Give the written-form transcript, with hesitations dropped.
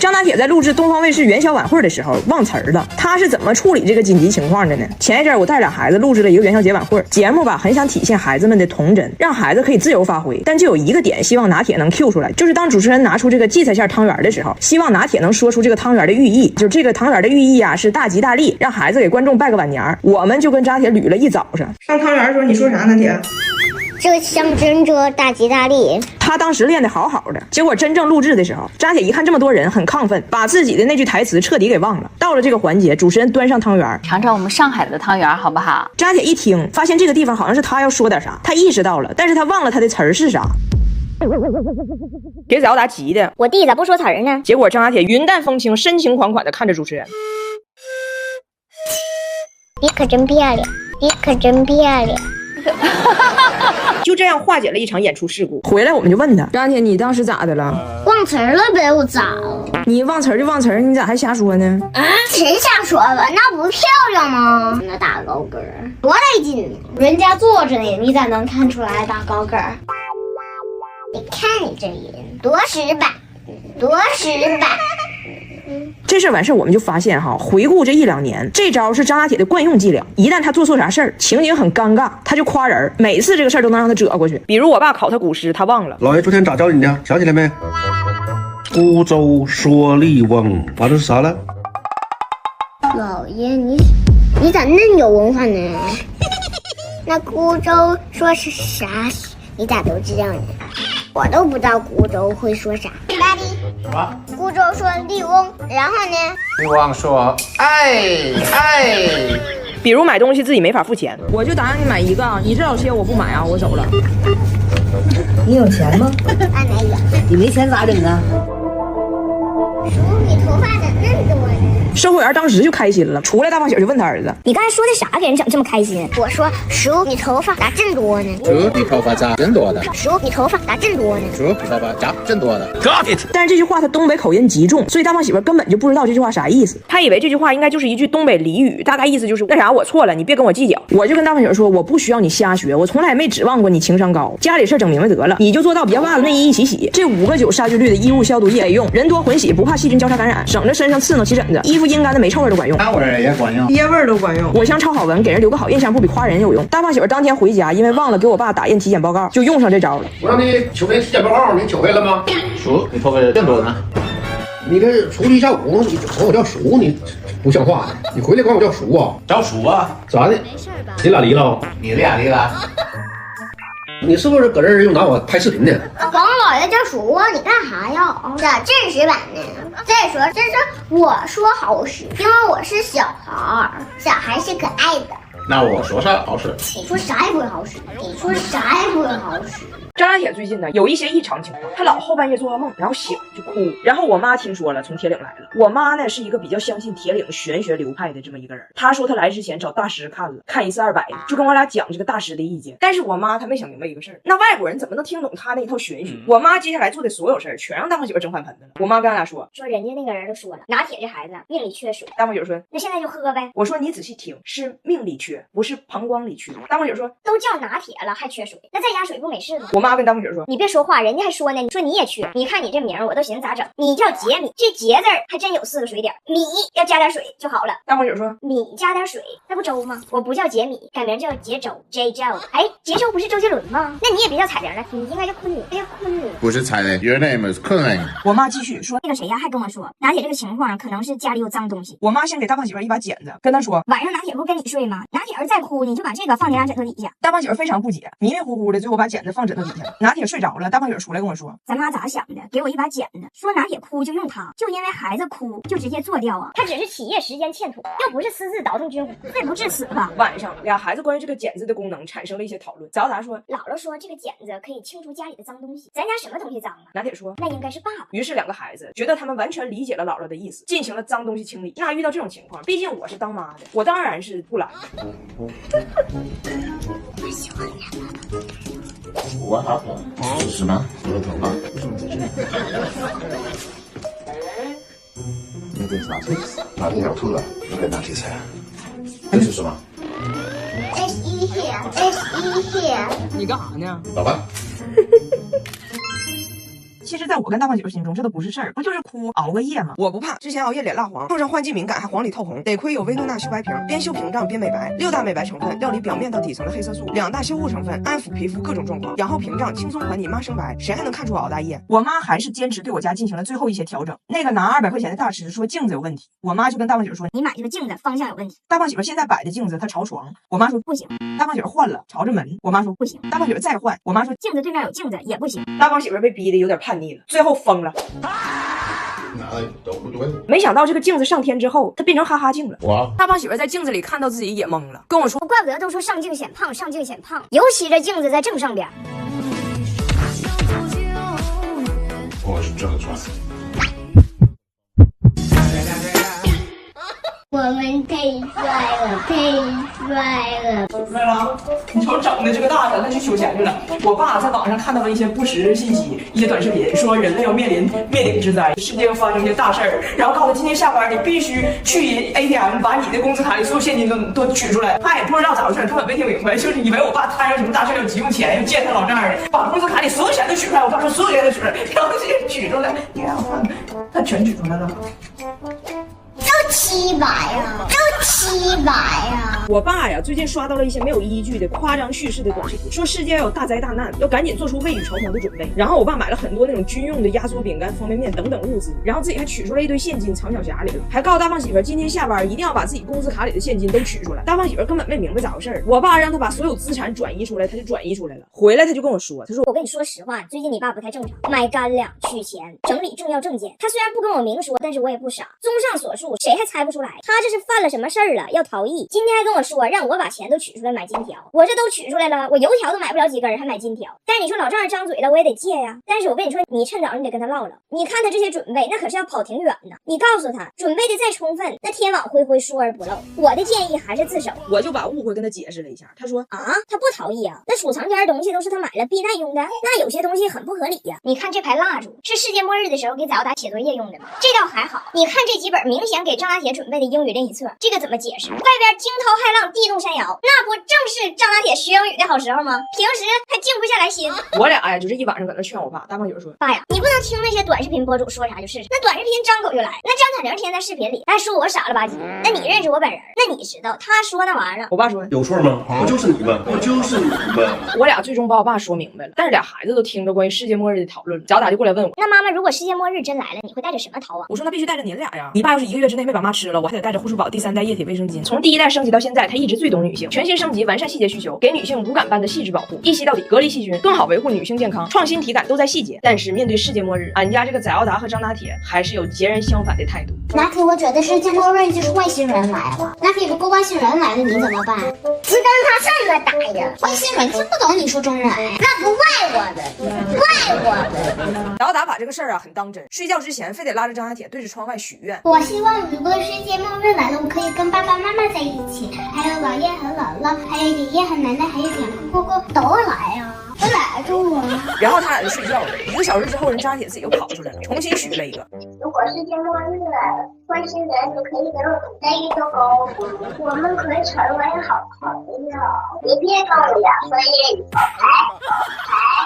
张大铁在录制东方卫视元宵晚会的时候忘词儿了，他是怎么处理这个紧急情况的呢？前一阵我带俩孩子录制了一个元宵节晚会，节目吧很想体现孩子们的童真，让孩子可以自由发挥，但就有一个点希望拿铁能 Q 出来，就是当主持人拿出这个荠菜馅汤圆的时候，希望拿铁能说出这个汤圆的寓意，就是这个汤圆的寓意啊是大吉大利，让孩子给观众拜个晚年。我们就跟张铁捋了一早上。上汤圆的时候你说啥，拿铁？这象征着大吉大利。他当时练得好好的，结果真正录制的时候，张铁一看这么多人，很亢奋，把自己的那句台词彻底给忘了。到了这个环节，主持人端上汤圆，尝尝我们上海的汤圆好不好？张铁一听，发现这个地方好像是他要说点啥，他意识到了，但是他忘了他的词儿是啥。给早达急的，我弟咋不说词儿呢？结果张大铁云淡风轻、深情款款地看着主持人。你可真漂亮，你可真漂亮。就这样化解了一场演出事故。回来我们就问他，张铁，你当时咋的了？忘词儿了呗，我咋了？你忘词儿就忘词儿，你咋还瞎说呢？谁瞎说吧？那不漂亮吗？那大高个儿多带劲呢！人家坐着呢，你咋能看出来大高个儿？你看你这人多实板，多实板。这事完事我们就发现哈，回顾这一两年，这招是张大铁的惯用伎俩。一旦他做错啥事儿，情景很尴尬，他就夸人，每次这个事儿都能让他折过去。比如我爸考他古诗，他忘了。老爷昨天咋教你的？想起来没？孤舟蓑笠翁，完了是啥了？老爷，你咋恁有文化呢？那孤舟说是啥？你咋都知道呢？我都不知道孤舟会说啥。爸比，什么？孤舟说笠翁，然后呢？笠翁说哎。比如买东西自己没法付钱，我就打算你买一个啊，你这老些我不买啊，我走了。你有钱吗？俺没有。你没钱咋整啊？叔，你头发咋那么多呢？售货员当时就开心了，出来大放小就问他儿子：“你刚才说的啥，给人整这么开心？”我说：“叔，你头发咋这么多呢？”叔，你头发咋真多的？叔，你头发咋这么多呢？叔，你头发咋真多的 ？Got it。但是这句话他东北口音极重，所以大胖媳妇根本就不知道这句话啥意思。他以为这句话应该就是一句东北俚语，大概意思就是那啥，我错了，你别跟我计较。我就跟大胖媳妇说，我不需要你瞎学，我从来没指望过你情商高，家里事整明白得了，你就做到别袜子内衣一起洗，这5个9杀菌率的衣物消毒液得用，人多混洗不怕细菌交叉感染，省着身上刺挠起疹子，衣服阴干的没臭味都管用，香味也管用，爹味儿都管用。我想抄好文，给人留个好印象，不比夸人有用。大胖媳妇当天回家，因为忘了给我爸打印体检报告，就用上这招了。我让你求回体检报告，你求回了吗？叔，你头发真多呢。你这出去一下午，你管我叫叔，你不像话。你回来管我叫叔啊？找叔啊？咋的？没事吧？你俩离了？你俩离了？你是不是搁这儿又拿我拍视频呢？管我老爷叫叔啊，你干啥呀？咋正式版呢？再说这是我说好使，因为我是小孩儿，小孩是可爱的。那我说啥好使？你说啥也不会好使，你说啥也不会好使。张大铁最近呢有一些异常情况，他老后半夜做噩梦，然后醒就哭。然后我妈听说了，从铁岭来了。我妈呢是一个比较相信铁岭玄学流派的这么一个人。她说她来之前找大师看了，看1次200，就跟我俩讲这个大师的意见。但是我妈她没想明白一个事儿，那外国人怎么能听懂她那一套玄学？我妈接下来做的所有事儿全让大胖媳妇整翻盆子了。我妈跟俺俩说人家那个人都说了，拿铁这孩子命里缺水。大胖媳妇说，那现在就喝呗。我说你仔细听，是命里缺，不是膀胱里缺。大胖媳妇说，都叫拿铁了还缺水，那再加水不没事吗？我妈跟大胖媳妇说，你别说话，人家还说呢，你说你也缺，你看你这名儿，我都寻思咋整。你叫杰米，这杰字儿还真有4个水点，米要加点水就好了。大胖媳妇说，米加点水，那不粥吗？我不叫杰米，改名叫杰周 ，J 周。哎，杰周不是周杰伦吗？那你也别叫彩玲了，你应该叫昆女。哎呀，昆女不是彩铃 ，Your name is 昆凌。我妈继续说，那个谁呀，还跟我说，拿铁这个情况可能是家里有脏东西。我妈先给大胖媳妇一把剪子，跟她说，晚上拿铁不跟你睡吗？拿铁儿再哭，你就把这个放你俩枕头底下。大胖媳妇非常不解，迷迷糊糊的，最后把剪子放枕头底下。拿铁睡着了，大胖媳妇出来跟我说，咱妈咋想的？给我一把剪子，说拿铁哭就用它，就因为孩子哭就直接做掉啊？他只是起夜时间欠妥，又不是私自倒腾军火，罪不至死吧？晚上俩孩子关于这个剪子的功能产生了一些讨论。早说，姥姥说这个剪子可以清除家里的脏东西，咱家什么东西脏啊？拿铁说，那应该是爸爸。于是2个孩子觉得他们完全理解了姥姥的意思，进行了脏东西清理。那遇到这种情况，毕竟我是当妈的，我当然是不拦。我好可是吗？我的头发为什么在这里？那个拿铁，拿铁要吐了，那个拿铁菜，这是什么？ SE here，SE here。你干啥呢？老板。其实在我跟大胖姐心中，这都不是事儿，不就是哭熬个夜吗？我不怕，之前熬夜脸蜡黄，碰上换季敏感还黄里透红，得亏有薇诺娜修白瓶，边修屏障边美白，6大美白成分，料理表面到底层的黑色素，2大修护成分，安抚皮肤各种状况，养后屏障，轻松缓你妈生白，谁还能看出我熬大夜？我妈还是坚持对我家进行了最后一些调整。那个拿200块钱的大师说镜子有问题，我妈就跟大胖姐说，你买这个镜子方向有问题。大胖姐现在摆的镜子它朝床，我妈说不行。大胖姐换了朝着门，我妈说不行。大胖姐再换，我妈说镜子对面有镜子也不行。大胖媳妇被逼得有点叛逆了，最后疯了。哪里都不对。没想到这个镜子上天之后，它变成哈哈镜了。哇！大胖媳妇在镜子里看到自己也懵了，跟我说，怪不得都说上镜显胖，上镜显胖，尤其这镜子在正上边。我是这个装。我们太帅了，太帅了！帅了，你瞅整的这个大的，那去修钱去了。我爸在网上看到了一些不实信息，一些短视频，说人类要面临灭顶之灾，世界要发生一些大事儿，然后告诉他今天下班你必须去 ATM 把你的工资卡里所有现金都取出来。他也不知道咋回事，根本没听明白，就是以为我爸摊上什么大事要急用钱，要见他老丈人，把工资卡里所有钱都取出来。我爸说所有钱都取出来，然后这些取出来，你看我看，他全取出来了。都700呀，都700呀！我爸呀，最近刷到了一些没有依据的夸张叙事的短视频，说世界要有大灾大难，要赶紧做出未雨绸缪的准备。然后我爸买了很多那种军用的压缩饼干、方便面等等物资，然后自己还取出来一堆现金藏小匣里了，还告诉大胖媳妇今天下班一定要把自己工资卡里的现金都取出来。大胖媳妇根本没明白咋回事，我爸让他把所有资产转移出来，他就转移出来了。回来他就跟我说，他说我跟你说实话，最近你爸不太正常，买干粮、取钱、整理重要证件。他虽然不跟我明说，但是我也不傻。综上所述，谁还猜不出来他这是犯了什么事儿了？要逃逸。今天还跟我说让我把钱都取出来买金条，我这都取出来了，我油条都买不了几根，还买金条。但是你说老丈人张嘴了，我也得借呀。但是我跟你说，你趁早你得跟他唠唠。你看他这些准备，那可是要跑挺远呢。你告诉他，准备的再充分，那天网恢恢，疏而不漏。我的建议还是自首。我就把误会跟他解释了一下，他说啊，他不逃逸啊，那储藏间的东西都是他买了避难用的，那有些东西很不合理呀。你看这排蜡烛是世界末日的时候给早达写作业用的吗？这倒还好。你看这几本明显给张大铁准备的英语练习册，这个怎么解释？外边惊涛骇浪，地动山摇，那不正是张大铁学英语的好时候吗？平时还静不下来心。我俩呀，就是一晚上搁那劝我爸。大胖姐说，爸呀，你不能听那些短视频博主说啥就是啥，那短视频张口就来，那张彩玲天天在视频里还说我傻了吧唧，那你认识我本人，那你知道他说那玩意儿。我爸说有错吗？不就是你们，不就是你们。我俩最终把我爸说明白了，但是俩孩子都听着关于世界末日的讨论，早打就过来问我，那妈妈，如果世界末日真来了，你会带着什么逃啊？我说那必须带着你俩呀！你爸要是1个月之内没把妈吃了，我还得带着护舒宝第3代液体卫生巾。从第1代升级到现在，他一直最懂女性，全新升级，完善细节需求，给女性无感般的细致保护，一吸到底，隔离细菌，更好维护女性健康，创新体感都在细节。但是面对世界末日，俺家这个载奥达和张大铁还是有截然相反的态度。那可我觉得世界末日就是外星人来了。那可如果外星人来了，你怎么办？只跟他这么打呀！外星人听不懂你说中文，那不怪我的，怪我的。载奥达把这个事儿啊很当真，睡觉之前非得拉着张大铁对着窗外许愿。我希望如果世界末日来了，我可以跟爸爸妈妈在一起，还有姥爷和姥姥，还有爷爷和奶奶，还有两个哥哥都来呀。我来住啊！然后他俩就睡觉了。1个小时之后，人张大铁自己又跑出来了，重新许了一个。如果世界末日来了，外星人就可以给我们带一个高度，我们可以成为好朋友。你别跟我2岁也有，哎。